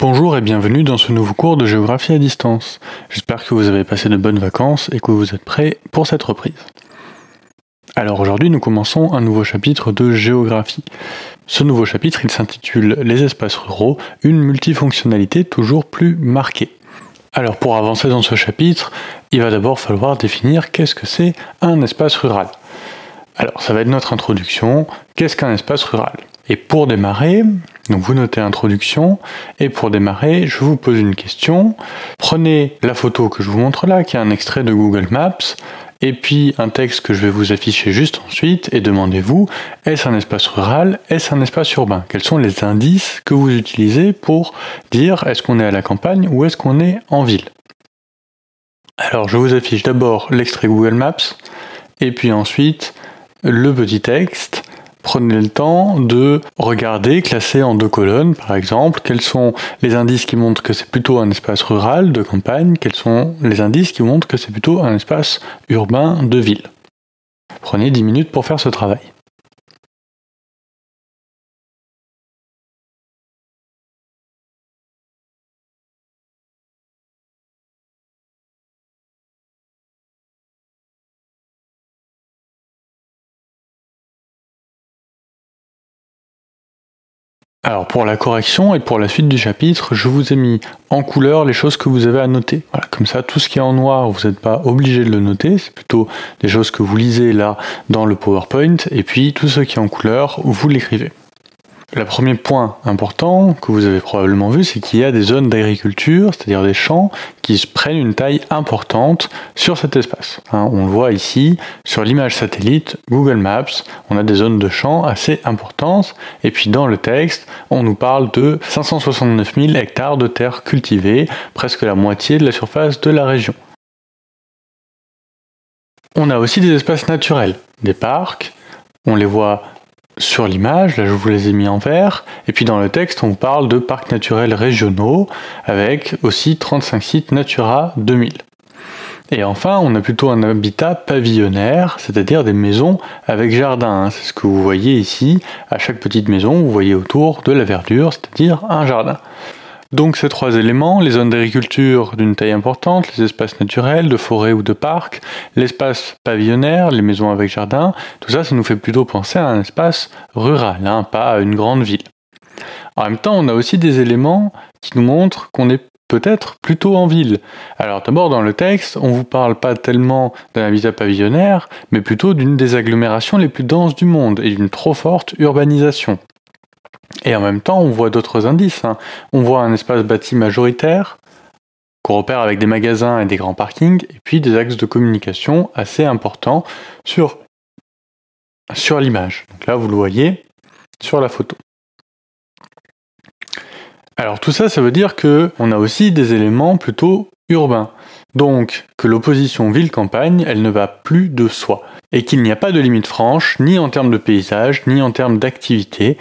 Bonjour et bienvenue dans ce nouveau cours de géographie à distance. J'espère que vous avez passé de bonnes vacances et que vous êtes prêts pour cette reprise. Alors aujourd'hui nous commençons un nouveau chapitre de géographie. Ce nouveau chapitre il s'intitule Les espaces ruraux, une multifonctionnalité toujours plus marquée. Alors pour avancer dans ce chapitre, il va d'abord falloir définir qu'est-ce que c'est un espace rural. Alors ça va être notre introduction, qu'est-ce qu'un espace rural ? Et pour démarrer, donc vous notez introduction, et pour démarrer, je vous pose une question. Prenez la photo que je vous montre là, qui est un extrait de Google Maps, et puis un texte que je vais vous afficher juste ensuite, et demandez-vous, est-ce un espace rural, est-ce un espace urbain ? Quels sont les indices que vous utilisez pour dire est-ce qu'on est à la campagne ou est-ce qu'on est en ville ? Alors je vous affiche d'abord l'extrait Google Maps, et puis ensuite le petit texte. Prenez le temps de regarder, classer en 2 colonnes par exemple, quels sont les indices qui montrent que c'est plutôt un espace rural, de campagne, quels sont les indices qui montrent que c'est plutôt un espace urbain, de ville. Prenez 10 minutes pour faire ce travail. Alors pour la correction et pour la suite du chapitre, je vous ai mis en couleur les choses que vous avez à noter. Voilà, comme ça, tout ce qui est en noir, vous n'êtes pas obligé de le noter, c'est plutôt des choses que vous lisez là dans le PowerPoint, et puis tout ce qui est en couleur, vous l'écrivez. Le premier point important que vous avez probablement vu, c'est qu'il y a des zones d'agriculture, c'est-à-dire des champs qui prennent une taille importante sur cet espace. On le voit ici, sur l'image satellite Google Maps, on a des zones de champs assez importantes, et puis dans le texte, on nous parle de 569 000 hectares de terres cultivées, presque la moitié de la surface de la région. On a aussi des espaces naturels, des parcs, on les voit sur l'image, là je vous les ai mis en vert, et puis dans le texte on parle de parcs naturels régionaux, avec aussi 35 sites Natura 2000. Et enfin on a plutôt un habitat pavillonnaire, c'est-à-dire des maisons avec jardin, c'est ce que vous voyez ici, à chaque petite maison vous voyez autour de la verdure, c'est-à-dire un jardin. Donc ces 3 éléments, les zones d'agriculture d'une taille importante, les espaces naturels, de forêt ou de parc, l'espace pavillonnaire, les maisons avec jardin, tout ça, ça nous fait plutôt penser à un espace rural, pas à une grande ville. En même temps, on a aussi des éléments qui nous montrent qu'on est peut-être plutôt en ville. Alors d'abord dans le texte, on ne vous parle pas tellement d'un habitat pavillonnaire, mais plutôt d'une des agglomérations les plus denses du monde et d'une trop forte urbanisation. Et en même temps, on voit d'autres indices. On voit un espace bâti majoritaire, qu'on repère avec des magasins et des grands parkings, et puis des axes de communication assez importants sur l'image. Donc là, vous le voyez sur la photo. Alors tout ça, ça veut dire qu'on a aussi des éléments plutôt urbains. Donc que l'opposition ville-campagne, elle ne va plus de soi. Et qu'il n'y a pas de limite franche, ni en termes de paysage, ni en termes d'activité.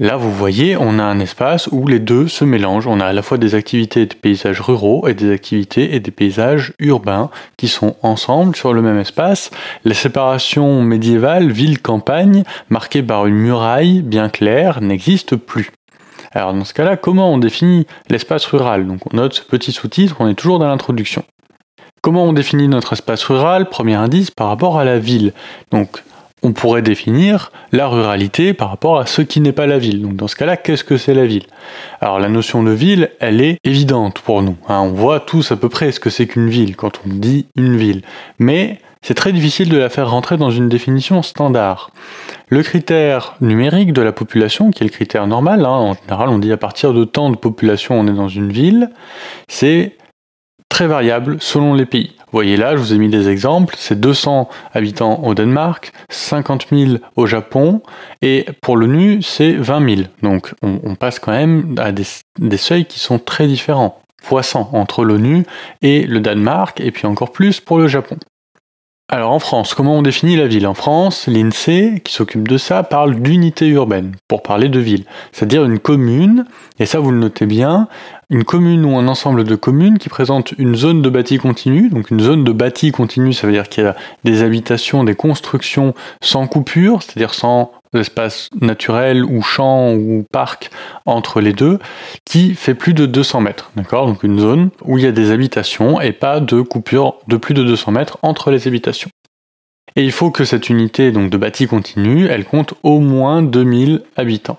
Là, vous voyez, on a un espace où les deux se mélangent. On a à la fois des activités et des paysages ruraux et des activités et des paysages urbains qui sont ensemble sur le même espace. La séparation médiévale ville-campagne, marquée par une muraille bien claire, n'existe plus. Alors dans ce cas-là, comment on définit l'espace rural ? Donc on note ce petit sous-titre, on est toujours dans l'introduction. Comment on définit notre espace rural ? Premier indice par rapport à la ville. Donc on pourrait définir la ruralité par rapport à ce qui n'est pas la ville. Donc dans ce cas-là, qu'est-ce que c'est la ville ? Alors la notion de ville, elle est évidente pour nous. On voit tous à peu près ce que c'est qu'une ville quand on dit une ville. Mais c'est très difficile de la faire rentrer dans une définition standard. Le critère numérique de la population, qui est le critère normal, en général on dit à partir de tant de population on est dans une ville, c'est très variable selon les pays. Vous voyez là, je vous ai mis des exemples, c'est 200 habitants au Danemark, 50 000 au Japon, et pour l'ONU, c'est 20 000. Donc on passe quand même à des seuils qui sont très différents, fois 100 entre l'ONU et le Danemark, et puis encore plus pour le Japon. Alors en France, comment on définit la ville ? En France, l'INSEE, qui s'occupe de ça, parle d'unité urbaine, pour parler de ville. C'est-à-dire une commune, et ça vous le notez bien, une commune ou un ensemble de communes qui présente une zone de bâti continu. Donc une zone de bâti continu, ça veut dire qu'il y a des habitations, des constructions sans coupure, c'est-à-dire sans espace naturel ou champ ou parc entre les deux, qui fait plus de 200 mètres, d'accord? Donc une zone où il y a des habitations et pas de coupure de plus de 200 mètres entre les habitations. Et il faut que cette unité donc, de bâti continu, elle compte au moins 2000 habitants.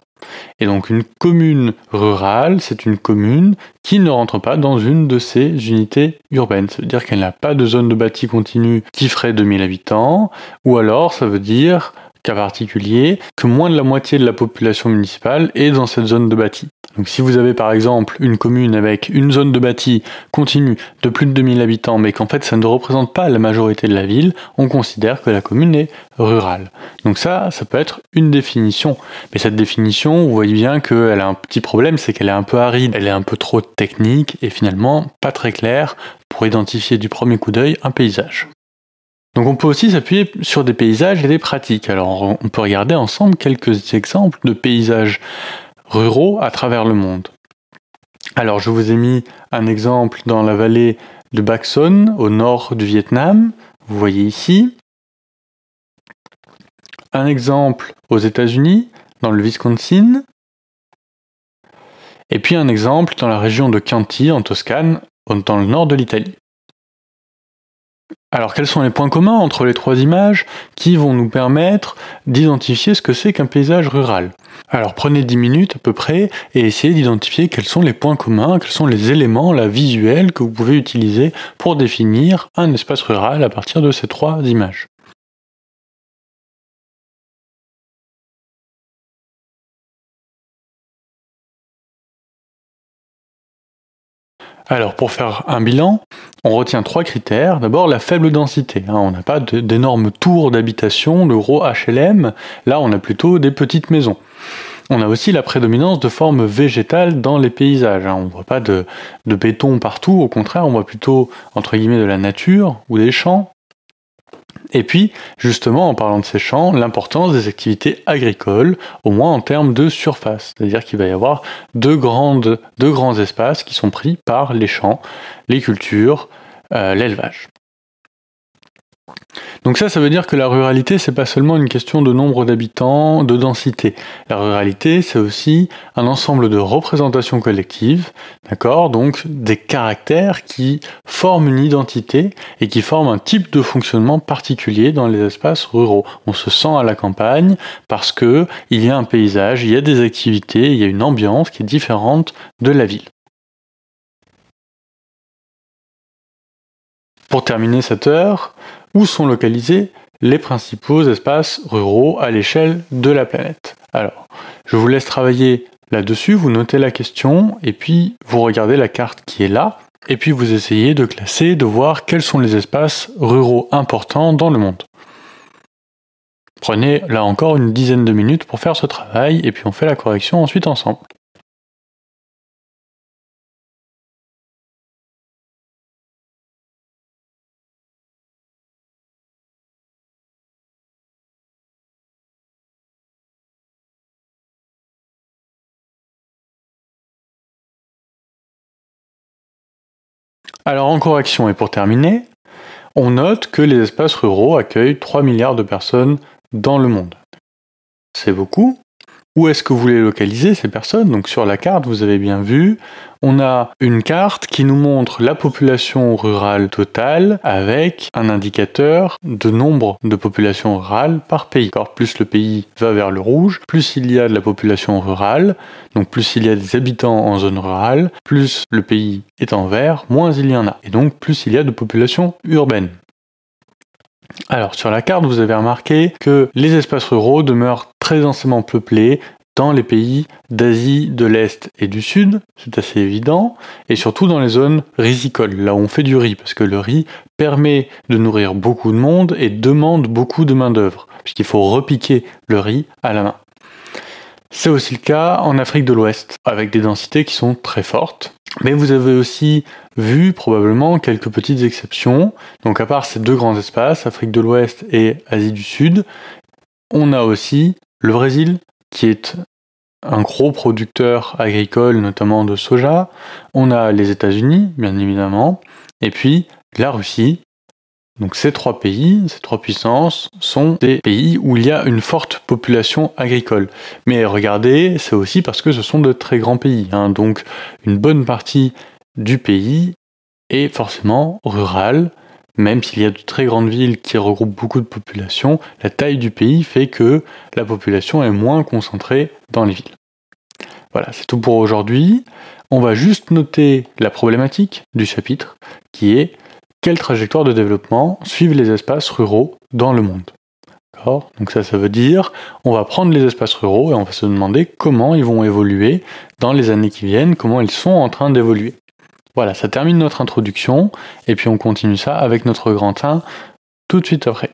Et donc une commune rurale, c'est une commune qui ne rentre pas dans une de ces unités urbaines. Ça veut dire qu'elle n'a pas de zone de bâti continu qui ferait 2000 habitants, ou alors ça veut dire, cas particulier, que moins de la moitié de la population municipale est dans cette zone de bâti. Donc si vous avez par exemple une commune avec une zone de bâti continue de plus de 2000 habitants, mais qu'en fait ça ne représente pas la majorité de la ville, on considère que la commune est rurale. Donc ça peut être une définition. Mais cette définition, vous voyez bien qu'elle a un petit problème, c'est qu'elle est un peu aride, elle est un peu trop technique et finalement pas très claire pour identifier du premier coup d'œil un paysage. Donc on peut aussi s'appuyer sur des paysages et des pratiques. Alors on peut regarder ensemble quelques exemples de paysages ruraux à travers le monde. Alors je vous ai mis un exemple dans la vallée de Bac Son, au nord du Vietnam, vous voyez ici. Un exemple aux États-Unis, dans le Wisconsin. Et puis un exemple dans la région de Chianti, en Toscane, dans le nord de l'Italie. Alors quels sont les points communs entre les trois images qui vont nous permettre d'identifier ce que c'est qu'un paysage rural? Alors prenez 10 minutes à peu près et essayez d'identifier quels sont les points communs, quels sont les éléments visuels que vous pouvez utiliser pour définir un espace rural à partir de ces trois images. Alors pour faire un bilan, on retient trois critères. D'abord la faible densité. On n'a pas d'énormes tours d'habitation, de gros HLM. Là on a plutôt des petites maisons. On a aussi la prédominance de formes végétales dans les paysages. On ne voit pas de béton partout, au contraire on voit plutôt entre guillemets de la nature ou des champs. Et puis, justement, en parlant de ces champs, l'importance des activités agricoles, au moins en termes de surface. C'est-à-dire qu'il va y avoir deux grands espaces qui sont pris par les champs, les cultures, l'élevage. Donc ça veut dire que la ruralité, c'est pas seulement une question de nombre d'habitants, de densité. La ruralité, c'est aussi un ensemble de représentations collectives, d'accord? Donc des caractères qui forment une identité et qui forment un type de fonctionnement particulier dans les espaces ruraux. On se sent à la campagne parce que il y a un paysage, il y a des activités, il y a une ambiance qui est différente de la ville. Pour terminer cette heure, où sont localisés les principaux espaces ruraux à l'échelle de la planète? Alors, je vous laisse travailler là-dessus, vous notez la question, et puis vous regardez la carte qui est là, et puis vous essayez de classer, de voir quels sont les espaces ruraux importants dans le monde. Prenez là encore une dizaine de minutes pour faire ce travail, et puis on fait la correction ensuite ensemble. Alors en correction et pour terminer, on note que les espaces ruraux accueillent 3 milliards de personnes dans le monde. C'est beaucoup. Où est-ce que vous voulez localiser ces personnes? Donc sur la carte, vous avez bien vu, on a une carte qui nous montre la population rurale totale avec un indicateur de nombre de populations rurales par pays. Alors, plus le pays va vers le rouge, plus il y a de la population rurale, donc plus il y a des habitants en zone rurale, plus le pays est en vert, moins il y en a. Et donc plus il y a de population urbaine. Alors sur la carte, vous avez remarqué que les espaces ruraux demeurent très densément peuplés dans les pays d'Asie de l'Est et du Sud, c'est assez évident, et surtout dans les zones risicoles, là où on fait du riz, parce que le riz permet de nourrir beaucoup de monde et demande beaucoup de main-d'œuvre, puisqu'il faut repiquer le riz à la main. C'est aussi le cas en Afrique de l'Ouest, avec des densités qui sont très fortes. Mais vous avez aussi vu probablement quelques petites exceptions. Donc à part ces deux grands espaces, Afrique de l'Ouest et Asie du Sud, on a aussi le Brésil, qui est un gros producteur agricole, notamment de soja. On a les États-Unis, bien évidemment, et puis la Russie, Donc ces trois pays, ces trois puissances, sont des pays où il y a une forte population agricole. Mais regardez, c'est aussi parce que ce sont de très grands pays. Donc une bonne partie du pays est forcément rurale. Même s'il y a de très grandes villes qui regroupent beaucoup de population, la taille du pays fait que la population est moins concentrée dans les villes. Voilà, c'est tout pour aujourd'hui. On va juste noter la problématique du chapitre, qui est quelle trajectoire de développement suivent les espaces ruraux dans le monde. D'accord ? Donc ça veut dire, on va prendre les espaces ruraux et on va se demander comment ils vont évoluer dans les années qui viennent, comment ils sont en train d'évoluer. Voilà, ça termine notre introduction, et puis on continue ça avec notre grand 1 tout de suite après.